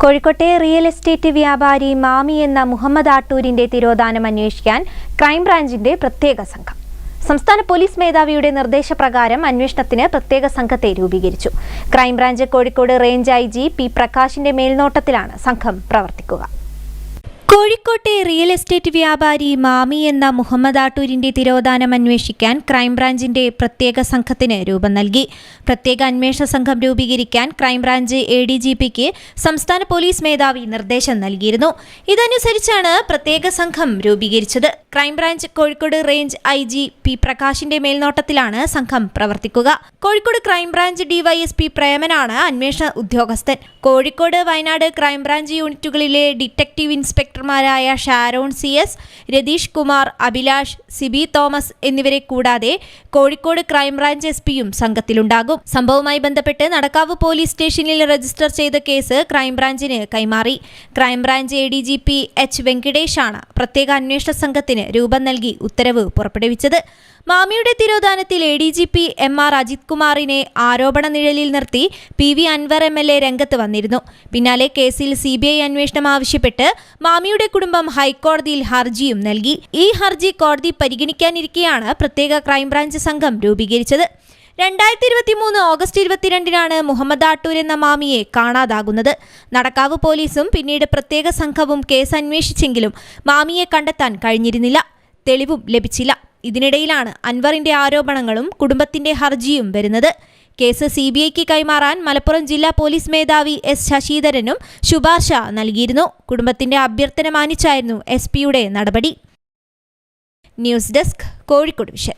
കോഴിക്കോട്ടെ real estate വ്യാപാരി മാമി എന്ന മുഹമ്മദ് ആട്ടൂരിന്റെ തിരോധാനം അന്വേഷിക്കാൻ ക്രൈംബ്രാഞ്ചിന്റെ പ്രത്യേക സംഘം. സംസ്ഥാന പോലീസ് മേധാവിയുടെ നിർദ്ദേശപ്രകാരം അന്വേഷണത്തിന് പ്രത്യേക സംഘത്തെ രൂപീകരിച്ചു. Crime branch Kozhikode range IG P പ്രകാശിന്റെ മേൽനോട്ടത്തിലാണ് സംഘം പ്രവർത്തിക്കുക. കോഴിക്കോട്ടെ റിയൽ എസ്റ്റേറ്റ് വ്യാപാരി മാമി എന്ന മുഹമ്മദ് ആട്ടൂരിന്റെ തിരോധാനം അന്വേഷിക്കാൻ ക്രൈംബ്രാഞ്ചിന്റെ പ്രത്യേക സംഘത്തിന് രൂപം നൽകി. പ്രത്യേക അന്വേഷണ സംഘം രൂപീകരിക്കാൻ ക്രൈംബ്രാഞ്ച് ADGPക്ക് സംസ്ഥാന പോലീസ് മേധാവി നിർദ്ദേശം നൽകിയിരുന്നു. ഇതനുസരിച്ചാണ് പ്രത്യേക സംഘം രൂപീകരിച്ചത്. Crime branch Kozhikode range IG P പ്രകാശിന്റെ മേൽനോട്ടത്തിലാണ് സംഘം പ്രവർത്തിക്കുക. കോഴിക്കോട് ക്രൈംബ്രാഞ്ച് DYSP പ്രേമനാണ് അന്വേഷണ ഉദ്യോഗസ്ഥൻ. കോഴിക്കോട്, വയനാട് ക്രൈംബ്രാഞ്ച് യൂണിറ്റുകളിലെ ഡിറ്റക്റ്റീവ് ഇൻസ്പെക്ടർമാരായ Sharon CS, Ratheesh Kumar, Abhilash, Sibi Thomas എന്നിവരെ കൂടാതെ കോഴിക്കോട് ക്രൈംബ്രാഞ്ച് SP-യും സംഘത്തിലുണ്ടാകും. സംഭവവുമായി ബന്ധപ്പെട്ട് നടക്കാവ് പോലീസ് സ്റ്റേഷനിൽ രജിസ്റ്റർ ചെയ്ത കേസ് ക്രൈംബ്രാഞ്ചിന് കൈമാറി. ക്രൈംബ്രാഞ്ച് ADGP H വെങ്കിടേഷാണ് പ്രത്യേക അന്വേഷണ സംഘത്തിന് രൂപം നൽകി ഉത്തരവ് പുറപ്പെടുവിച്ചത്. മാമിയുടെ തിരോധാനത്തിൽ ADGP MR അജിത് കുമാറിനെ ആരോപണ നിഴലിൽ നിർത്തി PV അൻവർ MLA രംഗത്ത് വന്നിരുന്നു. പിന്നാലെ കേസിൽ CBI അന്വേഷണം ആവശ്യപ്പെട്ട് മാമിയുടെ കുടുംബം ഹൈക്കോടതിയിൽ ഹർജിയും നൽകി. ഈ ഹർജി കോടതി പരിഗണിക്കാനിരിക്കെയാണ് പ്രത്യേക ക്രൈംബ്രാഞ്ച് സംഘം രൂപീകരിച്ചത്. 2023 ഓഗസ്റ്റ് 22-നാണ് മുഹമ്മദ് ആട്ടൂർ എന്ന മാമിയെ കാണാതാകുന്നത്. നടക്കാവ് പോലീസും പിന്നീട് പ്രത്യേക സംഘവും കേസ് അന്വേഷിച്ചെങ്കിലും മാമിയെ കണ്ടെത്താൻ കഴിഞ്ഞിരുന്നില്ല. തെളിവും ലഭിച്ചില്ല. ഇതിനിടയിലാണ് അൻവറിന്റെ ആരോപണങ്ങളും കുടുംബത്തിന്റെ ഹർജിയും വരുന്നത്. കേസ് CBIക്ക് കൈമാറാൻ മലപ്പുറം ജില്ലാ പോലീസ് മേധാവി S ശശിധരനും ശുപാർശ നൽകിയിരുന്നു. കുടുംബത്തിന്റെ അഭ്യർത്ഥന മാനിച്ചായിരുന്നു SP-യുടെ നടപടി. News desk, Kozhikode vision.